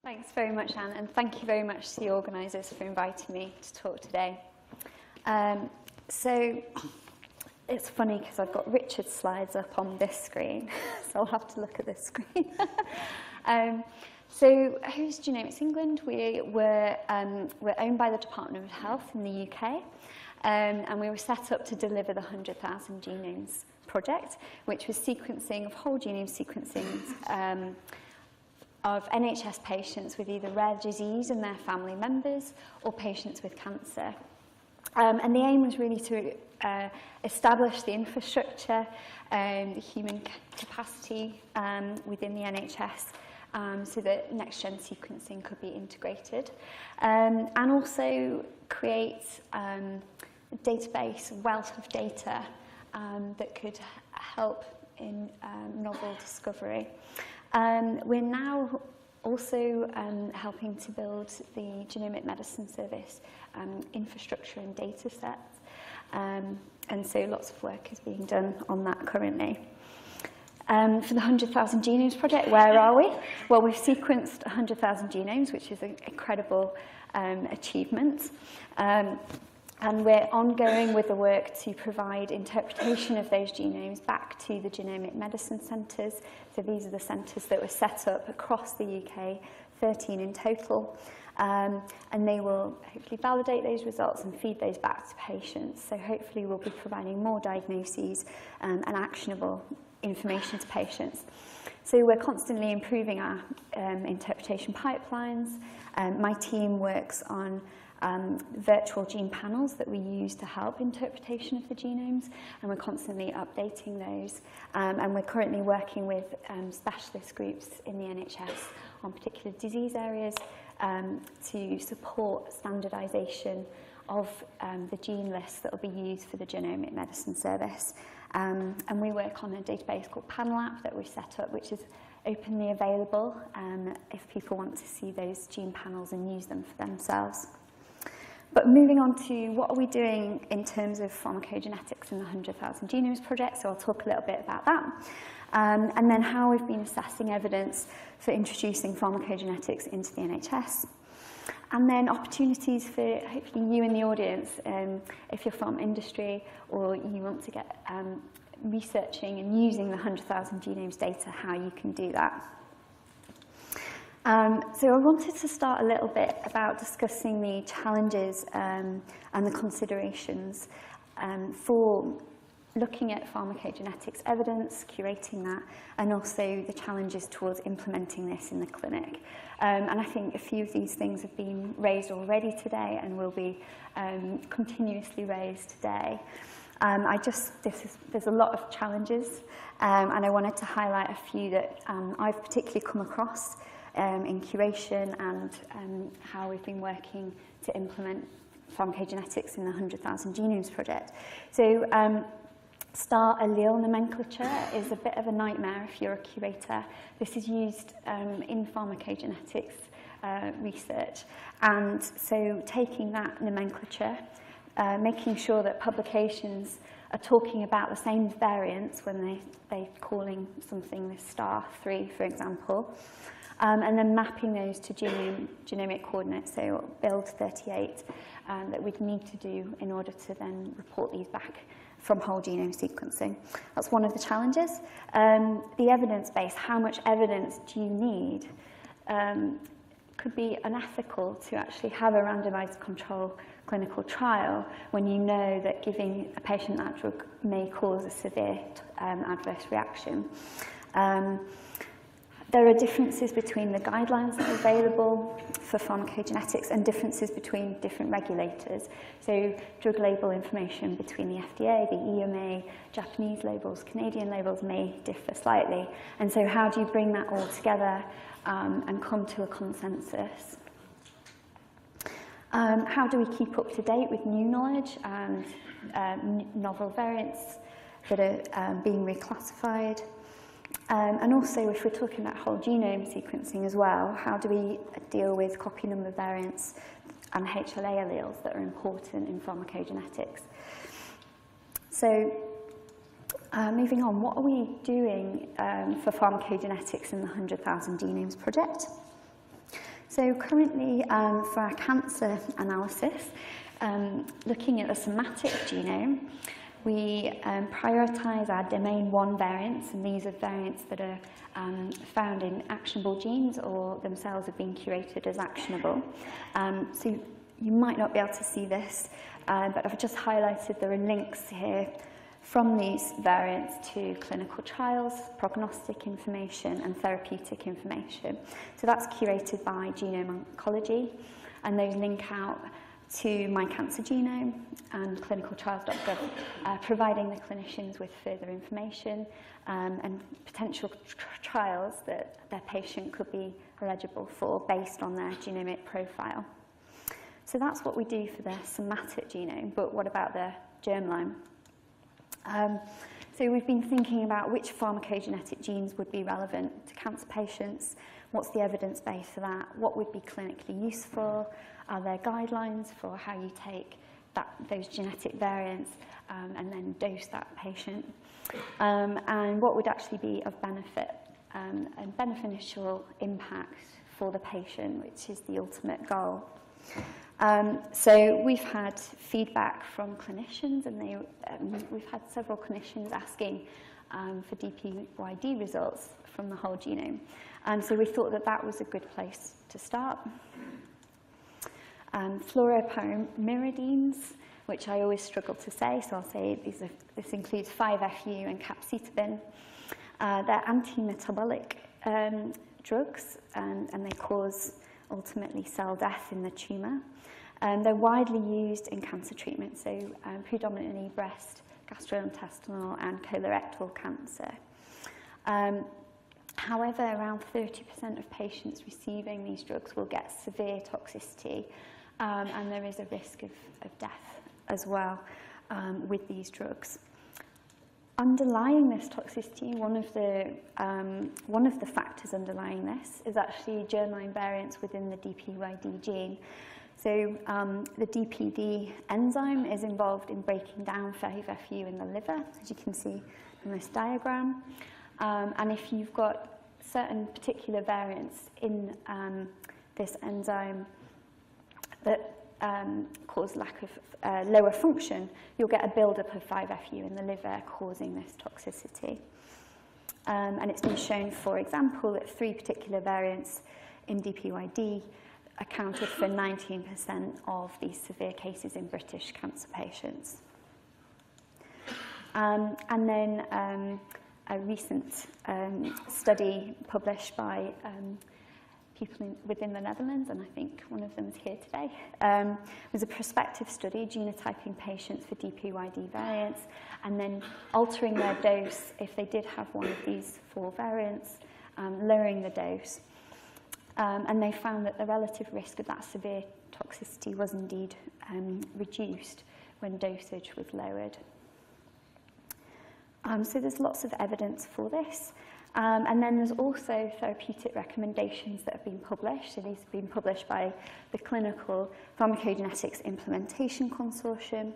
Thanks very much, Anne, and thank you very much to the organisers for inviting me to talk today. So it's funny because I've got Richard's slides up on this screen, so I'll have to look at this screen. So who's Genomics England? We're owned by the Department of Health in the UK, and we were set up to deliver the 100,000 Genomes project, which was sequencing of whole genome sequencing of NHS patients with either rare disease and their family members or patients with cancer. And the aim was really to establish the infrastructure, the human capacity within the NHS so that next-gen sequencing could be integrated. And also create a database, wealth of data that could help in novel discovery. We're now also helping to build the Genomic Medicine Service infrastructure and data sets. And so lots of work is being done on that currently. For the 100,000 Genomes project, where are we? Well, we've sequenced 100,000 genomes, which is an incredible achievement. And we're ongoing with the work to provide interpretation of those genomes back to the genomic medicine centres. So these are the centres that were set up across the UK, 13 in total. And they will hopefully validate those results and feed those back to patients. So hopefully we'll be providing more diagnoses and actionable information to patients. So we're constantly improving our interpretation pipelines. My team works on virtual gene panels that we use to help interpretation of the genomes, and we're constantly updating those. And we're currently working with specialist groups in the NHS on particular disease areas to support standardisation of the gene lists that will be used for the Genomic Medicine Service. And we work on a database called PanelApp that we've set up, which is openly available if people want to see those gene panels and use them for themselves. But moving on to what are we doing in terms of pharmacogenetics in the 100,000 Genomes project, so I'll talk a little bit about that. And then how we've been assessing evidence for introducing pharmacogenetics into the NHS. And then opportunities for hopefully you in the audience, if you're from industry or you want to get researching and using the 100,000 Genomes data, how you can do that. So I wanted to start a little bit about discussing the challenges and the considerations for looking at pharmacogenetics evidence, curating that, and also the challenges towards implementing this in the clinic. And I think a few of these things have been raised already today and will be continuously raised today. There's a lot of challenges, and I wanted to highlight a few that I've particularly come across in curation and how we've been working to implement pharmacogenetics in the 100,000 Genomes project. So star allele nomenclature is a bit of a nightmare if you're a curator. This is used in pharmacogenetics research, and so taking that nomenclature, making sure that publications are talking about the same variants when they're calling something this star 3, for example, and then mapping those to genomic coordinates, so build 38, that we'd need to do in order to then report these back from whole genome sequencing. That's one of the challenges. The evidence base, how much evidence do you need? Could be unethical to actually have a randomized control clinical trial when you know that giving a patient that drug may cause a severe adverse reaction. There are differences between the guidelines that are available for pharmacogenetics and differences between different regulators. So drug label information between the FDA, the EMA, Japanese labels, Canadian labels may differ slightly. And so how do you bring that all together and come to a consensus? How do we keep up to date with new knowledge and novel variants that are being reclassified? And also, if we're talking about whole genome sequencing as well, how do we deal with copy number variants and HLA alleles that are important in pharmacogenetics? So, moving on, what are we doing for pharmacogenetics in the 100,000 Genomes project? So currently, for our cancer analysis, looking at the somatic genome, we prioritise our domain 1 variants, and these are variants that are found in actionable genes or themselves have been curated as actionable. So you might not be able to see this, but I've just highlighted there are links here from these variants to clinical trials, prognostic information and therapeutic information. So that's curated by Genome Oncology, and those link out to My Cancer Genome and clinicaltrials.gov, providing the clinicians with further information and potential trials that their patient could be eligible for based on their genomic profile. So that's what we do for the somatic genome, but what about the germline? So we've been thinking about which pharmacogenetic genes would be relevant to cancer patients, what's the evidence base for that, what would be clinically useful, are there guidelines for how you take those genetic variants and then dose that patient, and what would actually be of benefit and beneficial impact for the patient, which is the ultimate goal. So we've had feedback from clinicians, and we've had several clinicians asking for DPYD results from the whole genome. So we thought that that was a good place to start. Fluoropyrimidines, which I always struggle to say, so I'll say this includes 5-FU and capecitabine. They're anti-metabolic drugs, and they cause ultimately cell death in the tumour. They're widely used in cancer treatment, so predominantly breast, gastrointestinal and colorectal cancer. However, around 30% of patients receiving these drugs will get severe toxicity, and there is a risk of death as well with these drugs. Underlying this toxicity, one of the factors underlying this is actually germline variants within the DPYD gene. So the DPD enzyme is involved in breaking down 5-FU in the liver, as you can see in this diagram. And if you've got certain particular variants in this enzyme that cause lack of lower function, you'll get a buildup of 5-FU in the liver, causing this toxicity. And it's been shown, for example, that 3 particular variants in DPYD accounted for 19% of these severe cases in British cancer patients. And then a recent study published by people within the Netherlands, and I think one of them is here today, was a prospective study genotyping patients for DPYD variants and then altering their dose if they did have one of these 4 variants, lowering the dose. And they found that the relative risk of that severe toxicity was indeed reduced when dosage was lowered. So there's lots of evidence for this. And then there's also therapeutic recommendations that have been published. So these have been published by the Clinical Pharmacogenetics Implementation Consortium,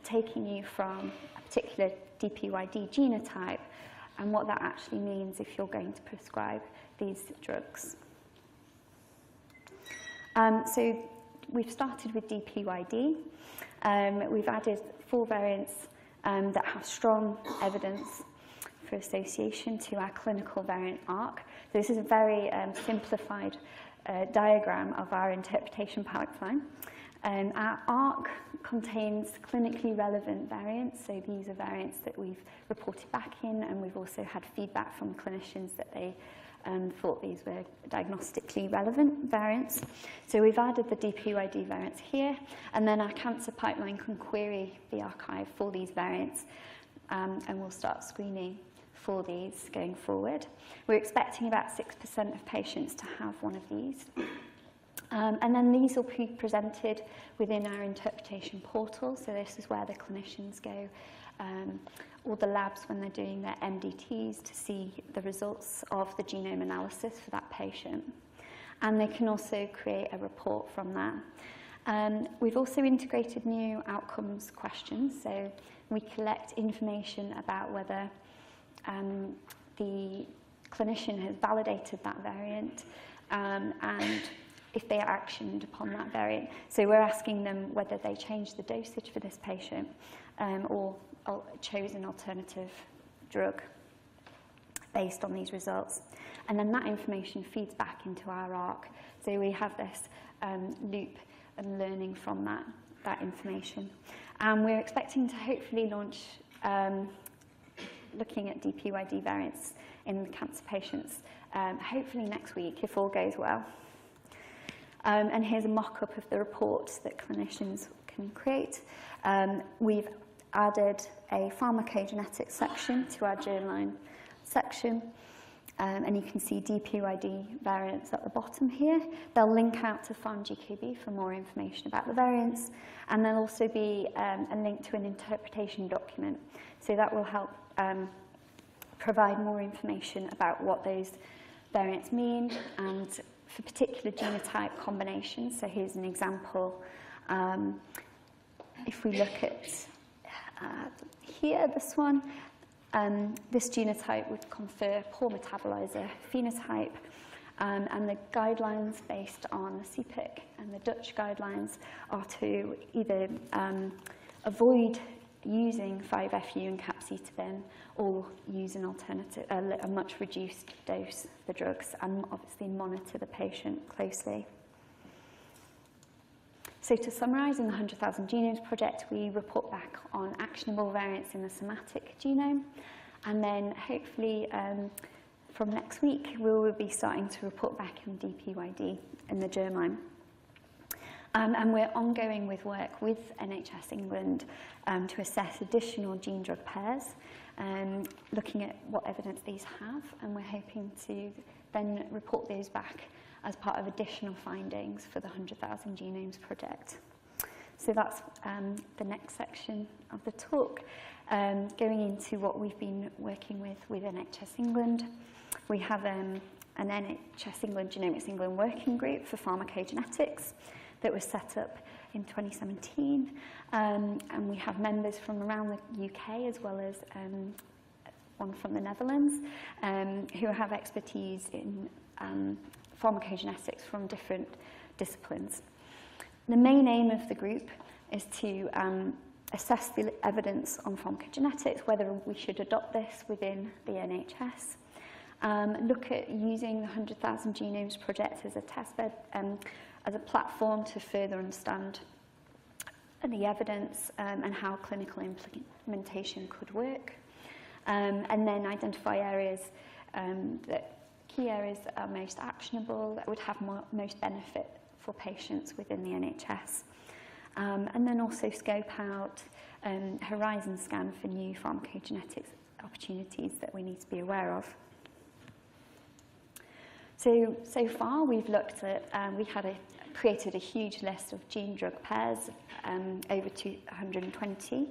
taking you from a particular DPYD genotype and what that actually means if you're going to prescribe these drugs. So we've started with DPYD. We've added 4 variants that have strong evidence for association to our clinical variant arc. So this is a very simplified diagram of our interpretation pipeline. Our arc contains clinically relevant variants, so these are variants that we've reported back in, and we've also had feedback from clinicians that they thought these were diagnostically relevant variants. So we've added the DPYD variants here, and then our cancer pipeline can query the archive for these variants, and we'll start screening for these going forward. We're expecting about 6% of patients to have one of these. And then these will be presented within our interpretation portal, so this is where the clinicians go, or the labs when they're doing their MDTs to see the results of the genome analysis for that patient. And they can also create a report from that. We've also integrated new outcomes questions, so we collect information about whether the clinician has validated that variant, and if they are actioned upon that variant. So we're asking them whether they changed the dosage for this patient or chose an alternative drug based on these results. And then that information feeds back into our ARC. So we have this loop and learning from that information. And we're expecting to hopefully launch looking at DPYD variants in cancer patients, hopefully next week if all goes well. And here's a mock-up of the reports that clinicians can create. We've added a pharmacogenetics section to our germline section, and you can see DPYD variants at the bottom here. They'll link out to PharmGKB for more information about the variants, and there'll also be a link to an interpretation document. So that will help provide more information about what those variants mean and for particular genotype combinations. So here's an example. If we look at here, this one, this genotype would confer poor metabolizer phenotype, and the guidelines based on the CPIC and the Dutch guidelines are to either avoid using 5-FU and capecitabine or use an alternative, a much reduced dose of the drugs, and obviously monitor the patient closely. So to summarise, in the 100,000 Genomes project, we report back on actionable variants in the somatic genome, and then hopefully from next week we will be starting to report back on DPYD in the germline. And we're ongoing with work with NHS England to assess additional gene-drug pairs, looking at what evidence these have, and we're hoping to then report those back as part of additional findings for the 100,000 Genomes project. So that's the next section of the talk. Going into what we've been working with NHS England, we have an NHS England, Genomics England working group for pharmacogenetics that was set up in 2017, and we have members from around the UK as well as one from the Netherlands who have expertise in pharmacogenetics from different disciplines. The main aim of the group is to assess the evidence on pharmacogenetics, whether we should adopt this within the NHS, look at using the 100,000 Genomes project as a testbed, as a platform to further understand the evidence and how clinical implementation could work, and then identify areas key areas that are most actionable, that would have most benefit for patients within the NHS. And then also scope out horizon scan for new pharmacogenetics opportunities that we need to be aware of. So far we've looked at, created a huge list of gene-drug pairs, over 220.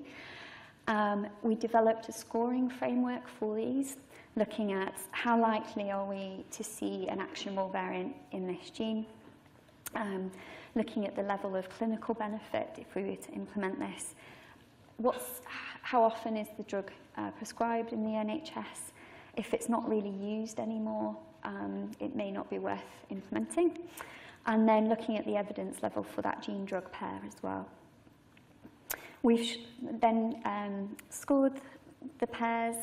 We developed a scoring framework for these, looking at how likely are we to see an actionable variant in this gene, looking at the level of clinical benefit if we were to implement this, how often is the drug prescribed in the NHS, if it's not really used anymore, it may not be worth implementing, and then looking at the evidence level for that gene-drug pair as well. We've then scored the pairs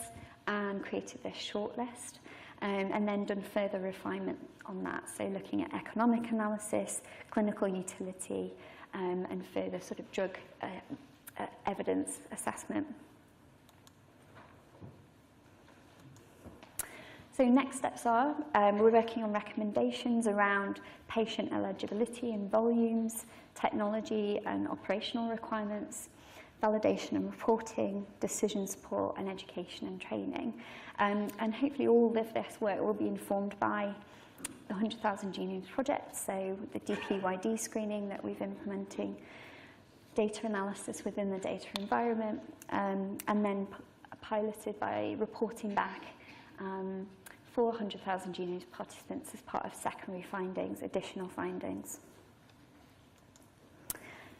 and created this shortlist, and then done further refinement on that, so looking at economic analysis, clinical utility, and further sort of drug evidence assessment. So next steps are, we're working on recommendations around patient eligibility and volumes, technology and operational requirements, validation and reporting, decision support and education and training. And hopefully all of this work will be informed by the 100,000 Genomes project, so the DPYD screening that we've implementing, data analysis within the data environment, and then piloted by reporting back 400,000 Genomes participants as part of secondary findings, additional findings.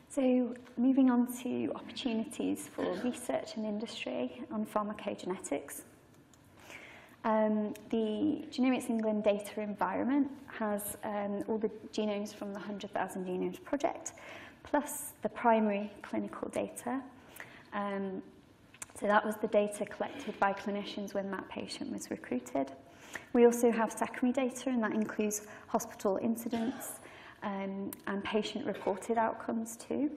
So moving on to opportunities for research and industry on pharmacogenetics. The Genomics England data environment has all the genomes from the 100,000 Genomes project, plus the primary clinical data. So that was the data collected by clinicians when that patient was recruited. We also have secondary data, and that includes hospital incidents and patient-reported outcomes too.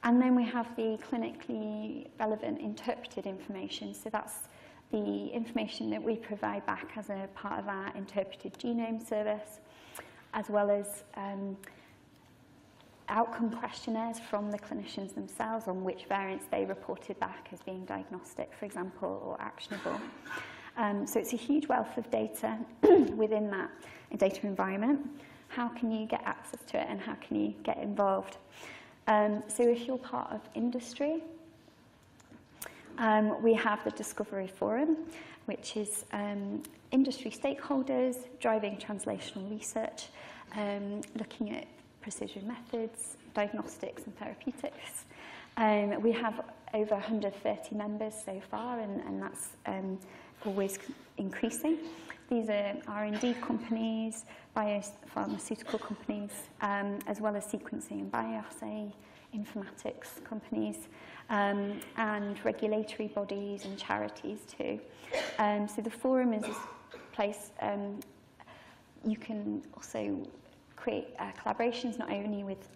And then we have the clinically relevant interpreted information. So that's the information that we provide back as a part of our interpreted genome service, as well as outcome questionnaires from the clinicians themselves on which variants they reported back as being diagnostic, for example, or actionable. So it's a huge wealth of data within that data environment. How can you get access to it, and how can you get involved? So if you're part of industry, we have the Discovery Forum, which is industry stakeholders driving translational research, looking at precision methods, diagnostics and therapeutics. We have over 130 members so far, and that's always increasing. These are R&D companies, biopharmaceutical companies, as well as sequencing and bioassay informatics companies, and regulatory bodies and charities too. So the forum is a place you can also create collaborations not only with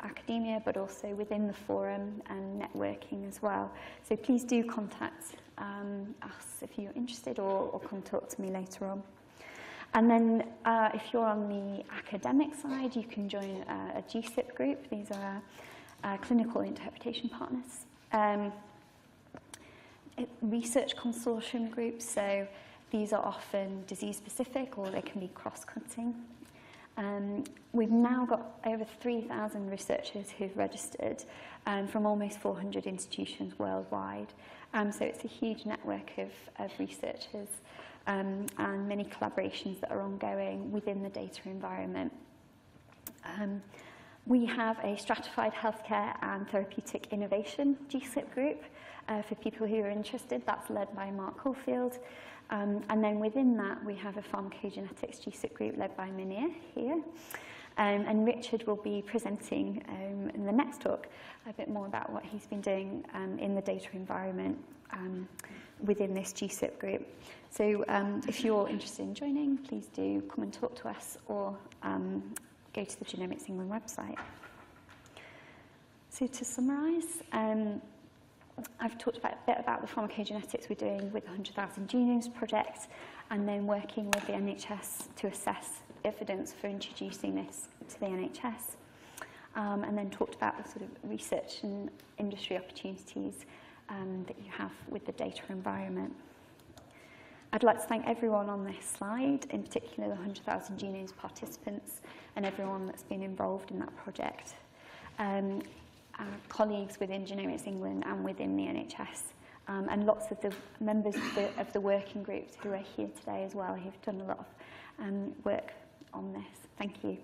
academia but also within the forum and networking as well. So please do contact us if you're interested, or come talk to me later on. And then if you're on the academic side, you can join a GSIP group. These are clinical interpretation partners. Research consortium groups, so these are often disease-specific or they can be cross-cutting. We've now got over 3,000 researchers who've registered from almost 400 institutions worldwide. So it's a huge network of researchers and many collaborations that are ongoing within the data environment. We have a Stratified Healthcare and Therapeutic Innovation GSIP group for people who are interested. That's led by Mark Caulfield. And then within that, we have a Pharmacogenetics GSIP group led by Munir here. And Richard will be presenting in the next talk a bit more about what he's been doing in the data environment within this GSIP group. So if you're interested in joining, please do come and talk to us, or go to the Genomics England website. So to summarise, I've talked a bit about the pharmacogenetics we're doing with the 100,000 Genomes project, and then working with the NHS to assess evidence for introducing this to the NHS, and then talked about the sort of research and industry opportunities that you have with the data environment. I'd like to thank everyone on this slide, in particular the 100,000 Genomes participants and everyone that's been involved in that project. Our colleagues within Genomics England and within the NHS, and lots of the members of the working groups who are here today as well, who've done a lot of work on this. Thank you.